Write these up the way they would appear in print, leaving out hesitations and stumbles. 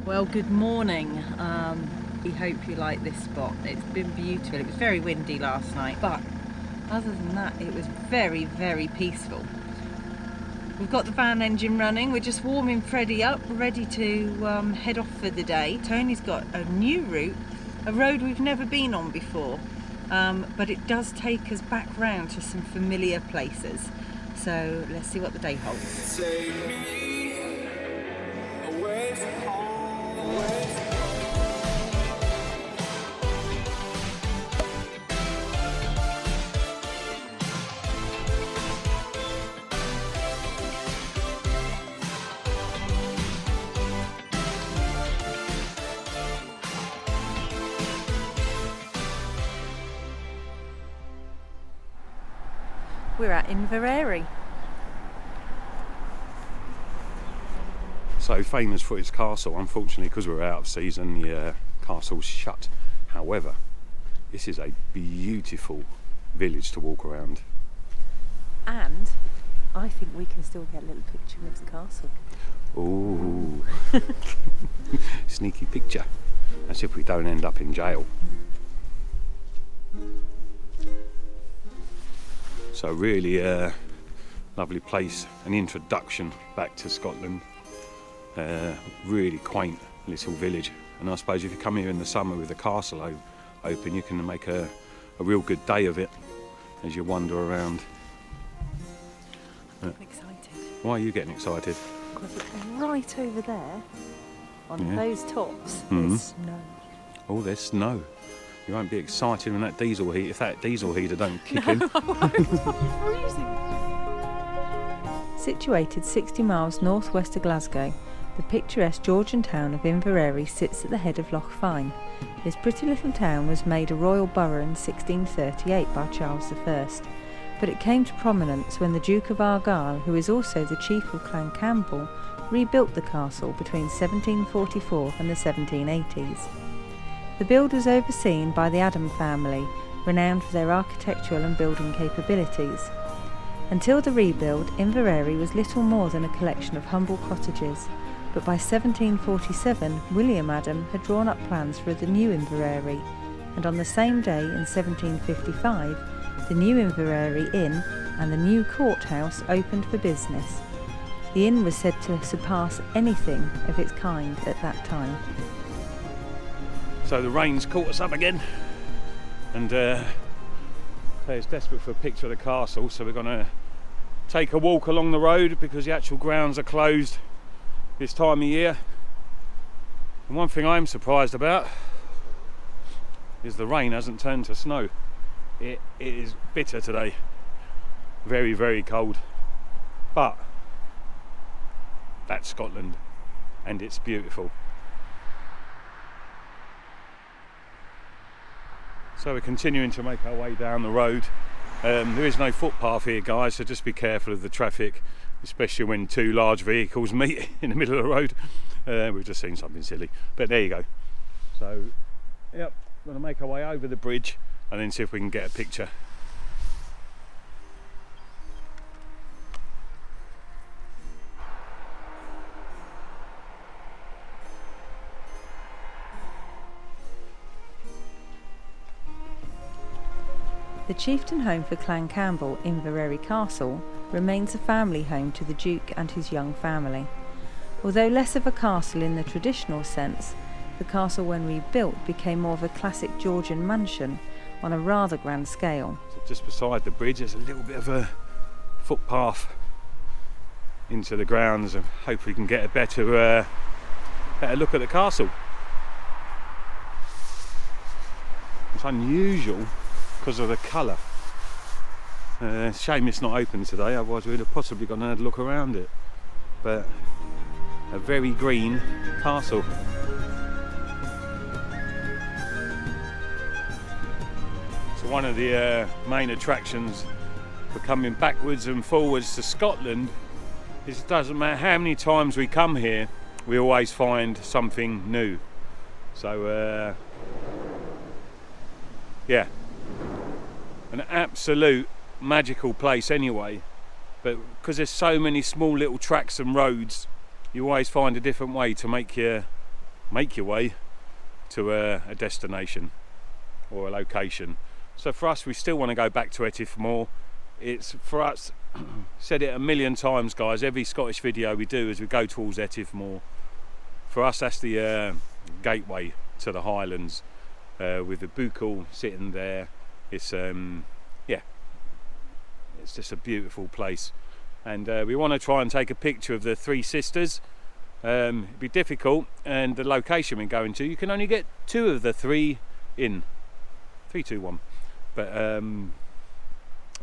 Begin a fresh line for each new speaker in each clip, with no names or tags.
Well, good morning. We hope you like this spot. It's been beautiful. It was very windy last night, but other than that, it was very, very peaceful. We've got the van engine running. We're just warming Freddie up, ready to head off for the day. Tony's got a new route, a road we've never been on before, but it does take us back round to some familiar places. So let's see what the day holds.
Take me away from home, away from
We're at Inveraray.
So famous for its castle. Unfortunately, because we're out of season, the castle's shut. However, this is a beautiful village to walk around.
And I think we can still get a little picture of the castle.
Ooh, sneaky picture. As if we don't end up in jail. So really lovely place, an introduction back to Scotland. Really quaint little village, and I suppose if you come here in the summer with the castle open, you can make a real good day of it as you wander around.
I'm excited.
Why are you getting excited?
Because right over there, on those tops,
Mhm.
there's snow.
Oh, there's snow. You won't be excited when that diesel heat, if that diesel heater don't kick in.
Situated 60 miles northwest of Glasgow, the picturesque Georgian town of Inveraray sits at the head of Loch Fyne. This pretty little town was made a royal borough in 1638 by Charles I, but it came to prominence when the Duke of Argyll, who is also the chief of Clan Campbell, rebuilt the castle between 1744 and the 1780s. The build was overseen by the Adam family, renowned for their architectural and building capabilities. Until the rebuild, Inveraray was little more than a collection of humble cottages, but by 1747 William Adam had drawn up plans for the new Inveraray, and on the same day in 1755 the new Inveraray Inn and the new courthouse opened for business. The inn was said to surpass anything of its kind at that time.
So the rain's caught us up again, and Claire's desperate for a picture of the castle, so we're going to take a walk along the road because the actual grounds are closed this time of year. And one thing I'm surprised about is the rain hasn't turned to snow. It is bitter today, very, very cold, but that's Scotland and it's beautiful. So we're continuing to make our way down the road. There is no footpath here, guys, so just be careful of the traffic, especially when two large vehicles meet in the middle of the road. We've just seen something silly, but there you go. So, yep, we're going to make our way over the bridge and then see if we can get a picture.
The chieftain home for Clan Campbell, Inveraray Castle, remains a family home to the Duke and his young family. Although less of a castle in the traditional sense, the castle when rebuilt became more of a classic Georgian mansion on a rather grand scale.
So just beside the bridge there's a little bit of a footpath into the grounds, and hopefully we can get a better look at the castle. It's unusual because of the colour. Shame it's not open today, otherwise we'd have possibly gone and had a look around it. But a very green castle. So one of the main attractions for coming backwards and forwards to Scotland is it doesn't matter how many times we come here, we always find something new. So yeah, an absolute magical place anyway, but because there's so many small little tracks and roads, you always find a different way to make your make your way to a destination or a location. So for us, we still want to go back to Etifmore. It's for us, said it a million times, guys, every Scottish video we do is we go towards Etifmore. For us, that's the gateway to the Highlands, with the Buchel sitting there. It's yeah, it's just a beautiful place, and we want to try and take a picture of the Three Sisters. It'd be difficult, and the location we're going to, you can only get 2 of the 3 in 3, 2, 1. But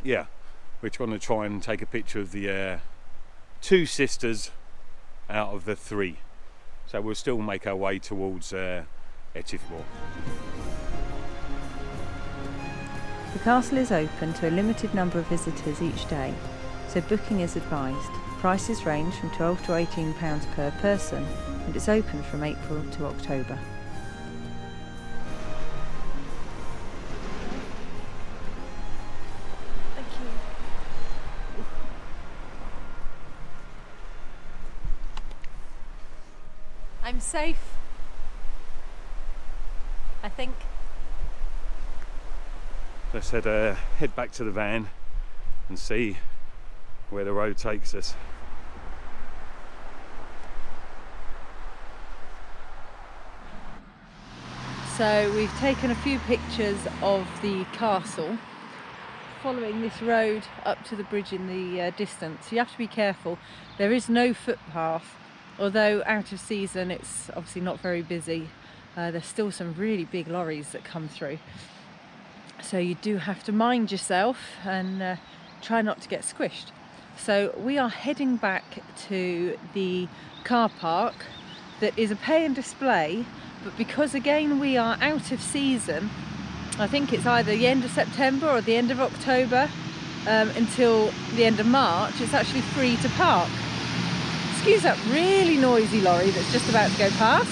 yeah, we're trying to try and take a picture of the 2 sisters out of the 3. So we'll still make our way towards Etifmore.
The castle is open to a limited number of visitors each day, so booking is advised. Prices range from £12 to £18 per person, and it's open from April to October.
Thank you. I'm safe, I think.
Let's head back to the van and see where the road takes us.
So we've taken a few pictures of the castle following this road up to the bridge in the distance. You have to be careful. There is no footpath, although out of season it's obviously not very busy. There's still some really big lorries that come through. So you do have to mind yourself and try not to get squished. So we are heading back to the car park that is a pay and display, but because again we are out of season, I think it's either the end of September or the end of October until the end of March, it's actually free to park. Excuse that really noisy lorry that's just about to go past.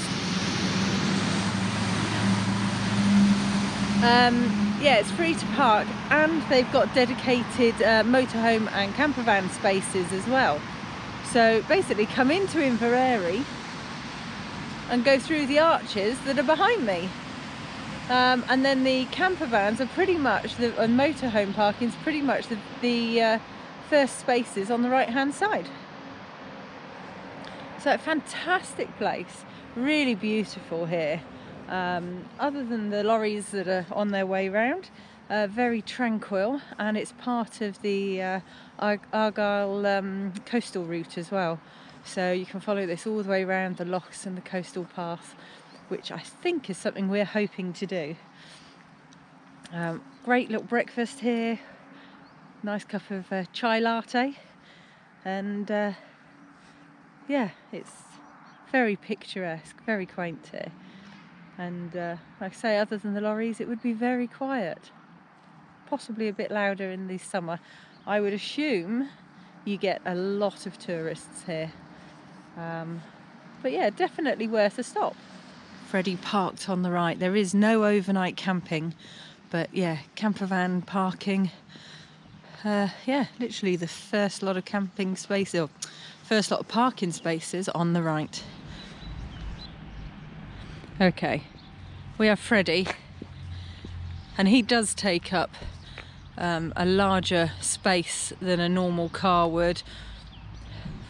Yeah, it's free to park, and they've got dedicated motorhome and camper van spaces as well. So basically come into Inveraray and go through the arches that are behind me. And then the camper vans are pretty much, and motorhome parking is pretty much the first spaces on the right hand side. So a fantastic place, really beautiful here. Other than the lorries that are on their way round, very tranquil, and it's part of the Argyll coastal route as well. So you can follow this all the way around the lochs and the coastal path, which I think is something we're hoping to do. Great little breakfast here, nice cup of chai latte, and yeah, it's very picturesque, very quaint here. And like I say, other than the lorries, it would be very quiet, possibly a bit louder in the summer. I would assume you get a lot of tourists here, but yeah, definitely worth a stop. Freddie parked on the right. There is no overnight camping, but yeah, camper van parking. Yeah, literally the first lot of camping spaces, or first lot of parking spaces on the right. Okay, we have Freddie, and he does take up a larger space than a normal car would.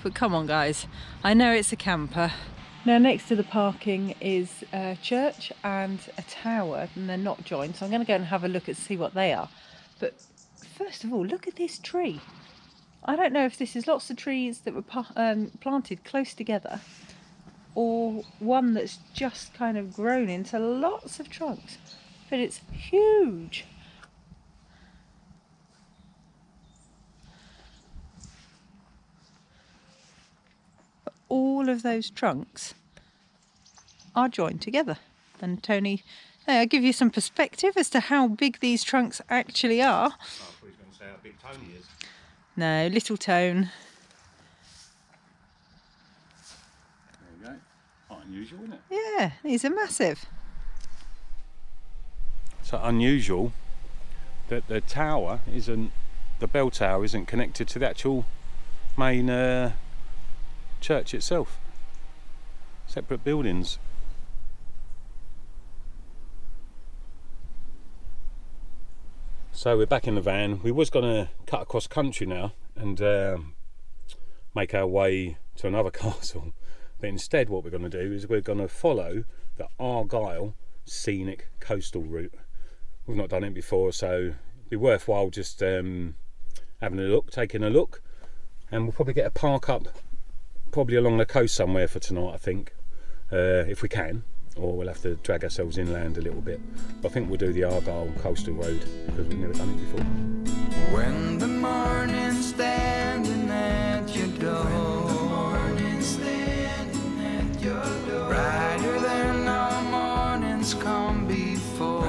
But come on guys, I know it's a camper. Now next to the parking is a church and a tower, and they're not joined, so I'm going to go and have a look and see what they are. But first of all, look at this tree. I don't know if this is lots of trees that were planted close together, or one that's just kind of grown into lots of trunks, but it's huge. But all of those trunks are joined together. And Tony, I'll give you some perspective as to how big these trunks actually are.
I thought he was going to say how big Tony is.
No, little Tone.
There you go. Quite unusual, isn't it?
Yeah, these are massive.
So unusual that the tower isn't, the bell tower isn't connected to the actual main church itself. Separate buildings. So we're back in the van. We was going to cut across country now and make our way to another castle, but instead what we're going to do is we're going to follow the Argyll scenic coastal route. We've not done it before, so it'd be worthwhile just having a look, taking a look, and we'll probably get a park up probably along the coast somewhere for tonight, I think, if we can, or we'll have to drag ourselves inland a little bit. But I think we'll do the Argyll coastal road because we've never done it before.
When the morning's standing at your door, brighter than our mornings come before.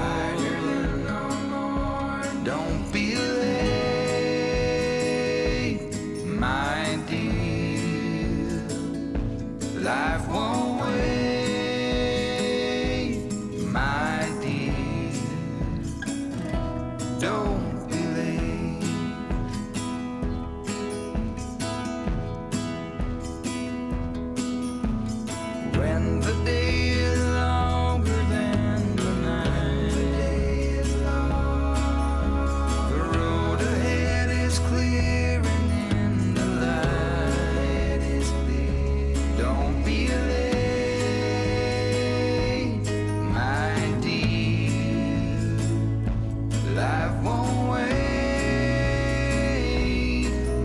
Don't be late, my dear. Life won't wait, my dear. Don't be late. When the day is longer than the night, the road ahead is clear and in the light is clear. Don't be late, my dear. Life won't wait,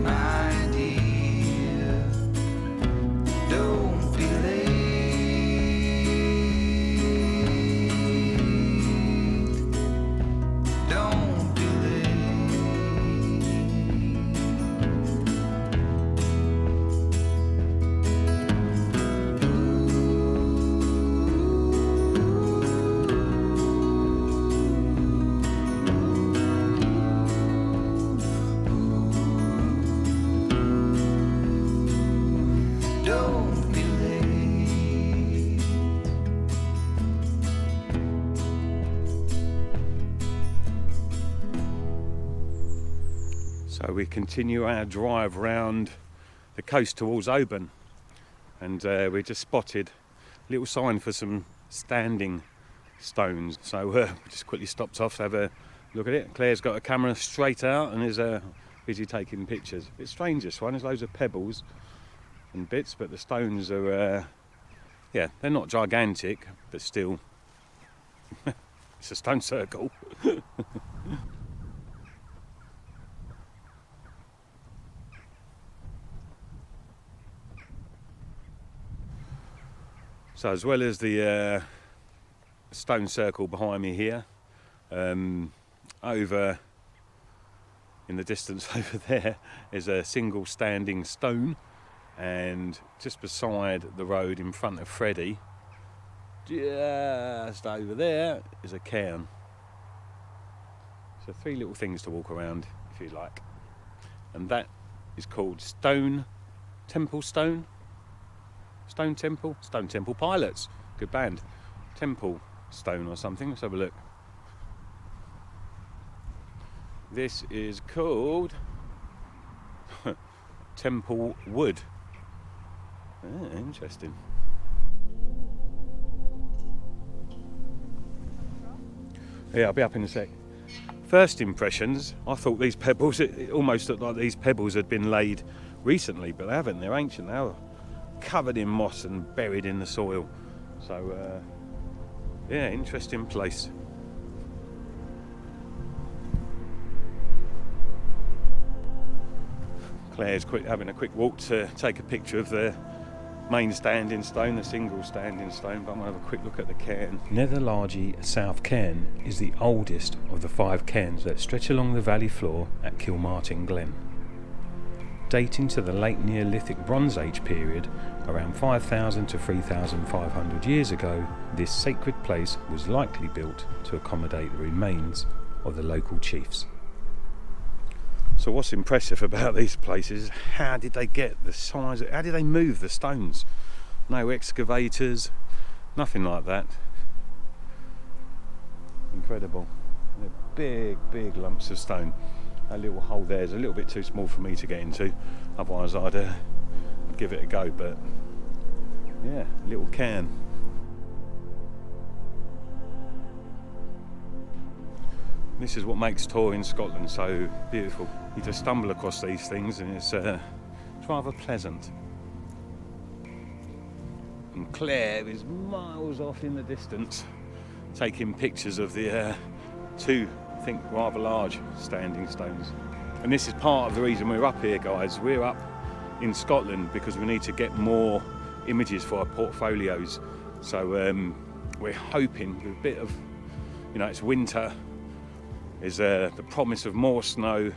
my dear. Don't be late. Don't be late. Don't be late.
So we continue our drive round the coast towards Oban, and we just spotted a little sign for some standing stones. So we just quickly stopped off to have a look at it. Claire's got a camera straight out and is busy taking pictures. A bit strange this one, there's loads of pebbles and bits, but the stones are, yeah, they're not gigantic, but still, it's a stone circle. So as well as the stone circle behind me here, over in the distance over there is a single standing stone, and just beside the road in front of Freddie, just over there, is a cairn. So 3 little things to walk around if you like, and that is called Stone Temple Pilots, good band. Temple Stone or something. Let's have a look. This is called Temple Wood. Interesting. Yeah, I'll be up in a sec. First impressions, I thought these pebbles, it almost looked like these pebbles had been laid recently, but they haven't. They're ancient now, covered in moss and buried in the soil. So yeah, interesting place. Claire's having a quick walk to take a picture of the main standing stone, the single standing stone, but I'm going to have a quick look at the cairn. Netherlargy South Cairn is the oldest of the 5 cairns that stretch along the valley floor at Kilmartin Glen. Dating to the late Neolithic Bronze Age period, around 5,000 to 3,500 years ago, this sacred place was likely built to accommodate the remains of the local chiefs. So what's impressive about these places is how did they get the size, how did they move the stones? No excavators, nothing like that. Incredible. They're big lumps of stone. That little hole there is a little bit too small for me to get into, otherwise I'd give it a go, but yeah, little cairn. This is what makes touring Scotland so beautiful. You just stumble across these things and it's rather pleasant. And Claire is miles off in the distance, taking pictures of the two, I think, rather large standing stones. And this is part of the reason we're up here, guys. We're up in Scotland because we need to get more images for our portfolios. So we're hoping with a bit of, you know, it's winter, there's the promise of more snow.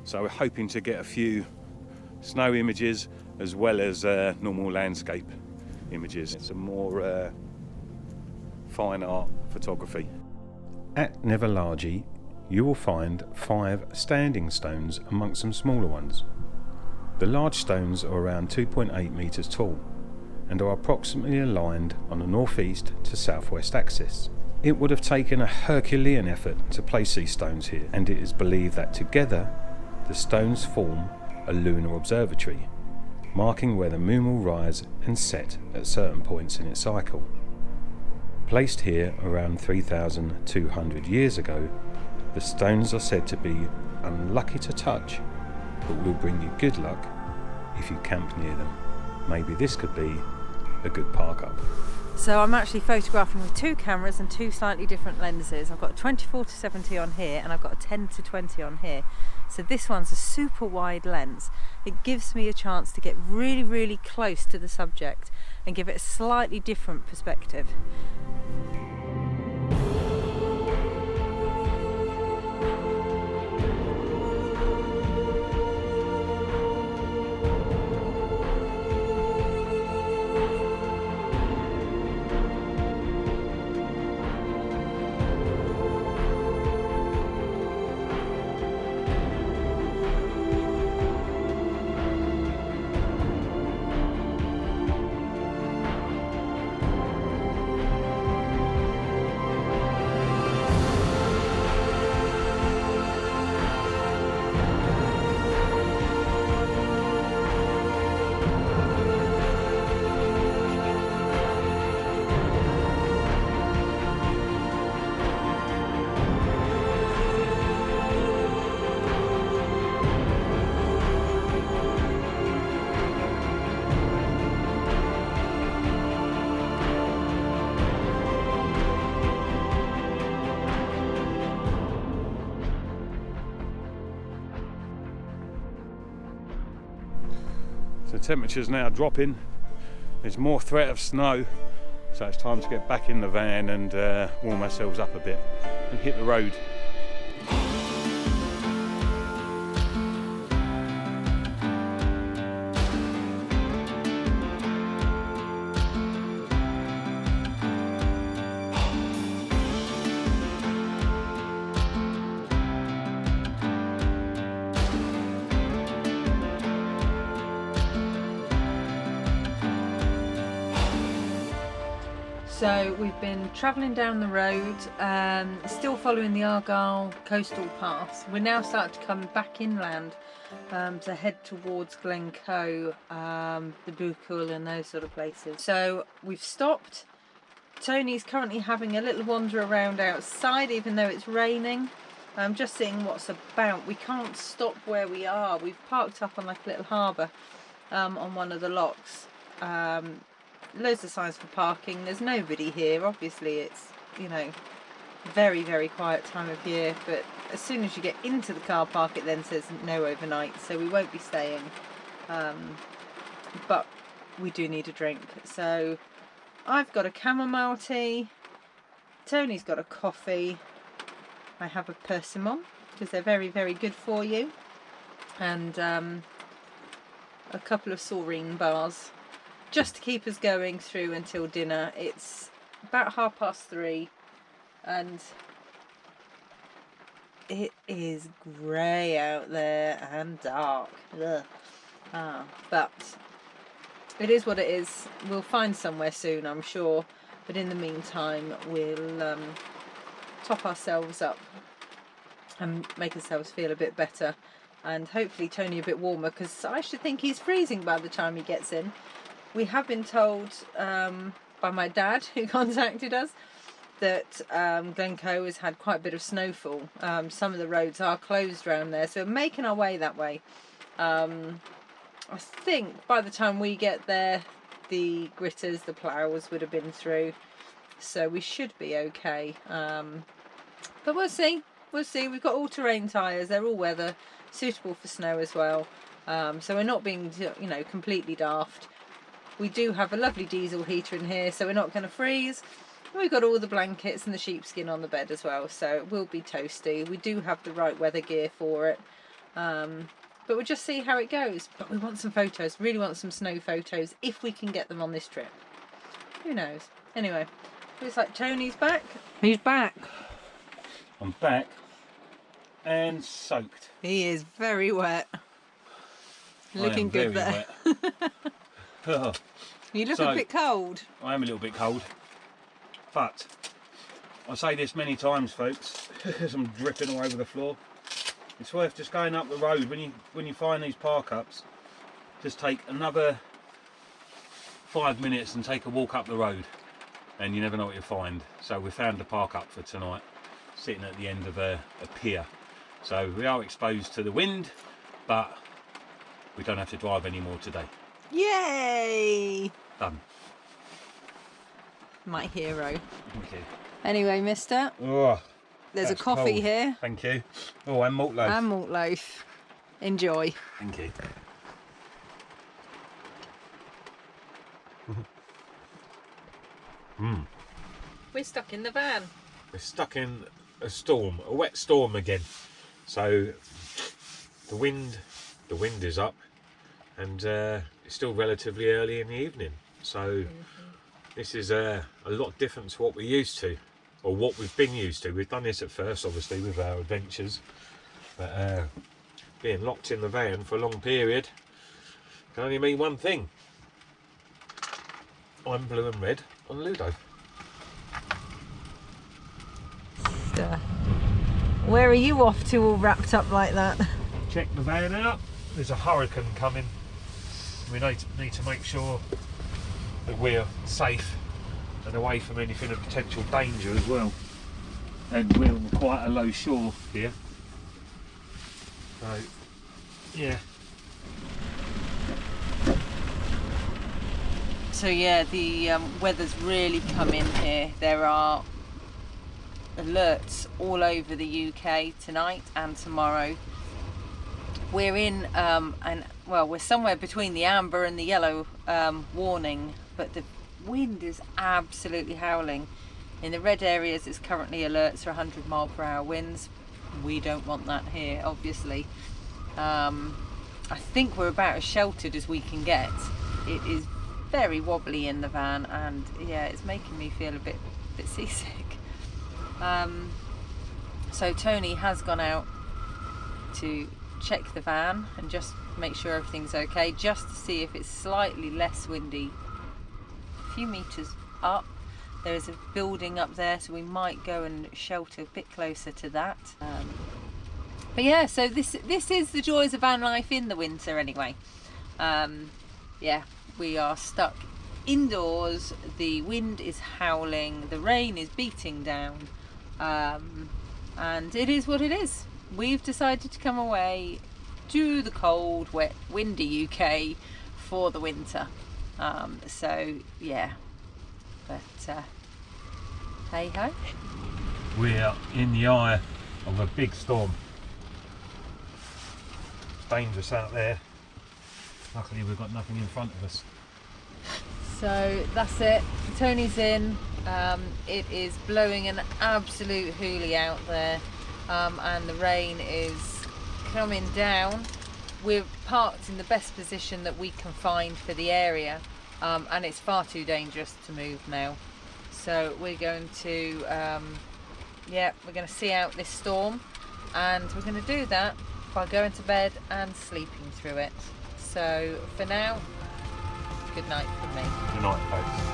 So we're hoping to get a few snow images as well as normal landscape images. It's some more fine art photography. At Inveraray, you will find 5 standing stones amongst some smaller ones. The large stones are around 2.8 metres tall and are approximately aligned on the northeast to southwest axis. It would have taken a Herculean effort to place these stones here, and it is believed that together the stones form a lunar observatory, marking where the moon will rise and set at certain points in its cycle. Placed here around 3,200 years ago, the stones are said to be unlucky to touch, but will bring you good luck if you camp near them. Maybe this could be a good park up.
So I'm actually photographing with 2 cameras and 2 slightly different lenses. I've got a 24-70 on here and I've got a 10-20 on here. So this one's a super wide lens. It gives me a chance to get really, really close to the subject and give it a slightly different perspective.
The temperature's now dropping, there's more threat of snow, so it's time to get back in the van and warm ourselves up a bit and hit the road.
So we've been travelling down the road, still following the Argyll coastal paths. We're now starting to come back inland to head towards Glencoe, the Bucul and those sort of places. So we've stopped. Tony's currently having a little wander around outside even though it's raining. I'm just seeing what's about. We can't stop where we are. We've parked up on like a little harbour on one of the locks. Loads of signs for parking. There's nobody here. Obviously it's, you know, very, very quiet time of year, but as soon as you get into the car park it then says no overnight, so we won't be staying, but we do need a drink. So I've got a chamomile tea, Tony's got a coffee, I have a persimmon because they're very, very good for you, and a couple of saurine bars just to keep us going through until dinner. It's about 3:30 and it is grey out there and dark. But it is what it is. We'll find somewhere soon, I'm sure, but in the meantime we'll top ourselves up and make ourselves feel a bit better, and hopefully Tony a bit warmer, because I should think he's freezing by the time he gets in. We have been told by my dad, who contacted us, that Glencoe has had quite a bit of snowfall. Some of the roads are closed around there, so we're making our way that way. I think by the time we get there, the gritters, the ploughs would have been through, so we should be okay. But we'll see. We'll see. We've got all-terrain tyres. They're all weather, suitable for snow as well. So we're not being, you know, completely daft. We do have a lovely diesel heater in here, so we're not going to freeze. We've got all the blankets and the sheepskin on the bed as well, so it will be toasty. We do have the right weather gear for it. But we'll just see how it goes. But we want some photos, really want some snow photos, if we can get them on this trip. Who knows? Anyway, looks like Tony's back. He's back.
I'm back and soaked.
He is very wet. Looking good there.
Wet.
You look a bit cold.
I am a little bit cold. But I say this many times, folks, as I'm dripping all over the floor. It's worth just going up the road when you find these park ups. Just take another 5 minutes and take a walk up the road, and you never know what you'll find. So we found the park up for tonight, sitting at the end of a pier. So we are exposed to the wind, but we don't have to drive anymore today.
Yay!
Done.
My hero.
Okay.
Anyway, mister.
Oh,
there's a coffee
cold.
here.
Thank you. Oh, and malt loaf.
And malt loaf. Enjoy.
Thank you.
We're stuck in the van.
We're stuck in a storm, a wet storm again. So the wind is up, and it's still relatively early in the evening. So this is a lot different to what we're used to, or what we've been used to. We've done this at first, obviously, with our adventures, but being locked in the van for a long period can only mean one thing. I'm blue and red on Ludo.
Where are you off to, all wrapped up like that?
Check the van out. There's a hurricane coming. We need to make sure that we're safe and away from anything of potential danger as well. And we're on quite a low shore here. So, yeah.
So yeah, the weather's really come in here. There are alerts all over the UK tonight and tomorrow. We're in we're somewhere between the amber and the yellow warning, but the wind is absolutely howling. In the red areas it's currently alerts for 100-mile-per-hour winds. We don't want that here, obviously. I think we're about as sheltered as we can get. It is very wobbly in the van, and yeah, it's making me feel a bit seasick. So Tony has gone out to check the van and just make sure everything's okay, just to see if it's slightly less windy. A few meters up there is a building up there, so we might go and shelter a bit closer to that. But yeah, so this is the joys of van life in the winter anyway. Yeah, we are stuck indoors, the wind is howling, the rain is beating down, and it is what it is. We've decided to come away to the cold, wet, windy UK for the winter. So yeah, but hey ho.
We're in the eye of a big storm. It's dangerous out there. Luckily we've got nothing in front of us.
So that's it, Tony's in. It is blowing an absolute hoolie out there, and the rain is coming down. We're parked in the best position that we can find for the area, and it's far too dangerous to move now. So we're going to we're going to see out this storm, and we're going to do that by going to bed and sleeping through it. So for now, good night from me.
Good night, folks.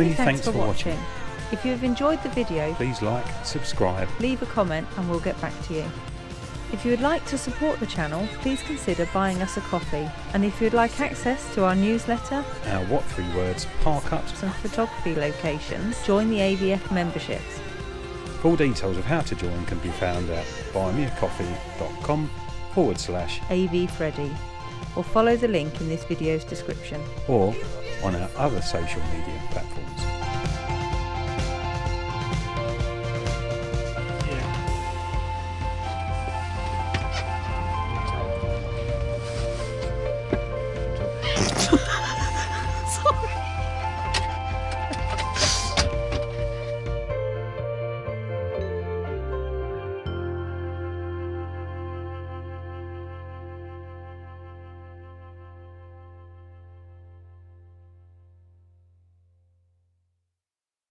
Many thanks for watching. If you have enjoyed the video,
Please like, subscribe.
leave a comment and we'll get back to you. If you would like to support the channel, please consider buying us a coffee. And if you would like access to our newsletter
Our what 3 words park ups.
and photography locations, join the AVF memberships.
Full details of how to join can be found at buymeacoffee.com/AVFreddie
or follow the link in this video's description.
or on our other social media platforms.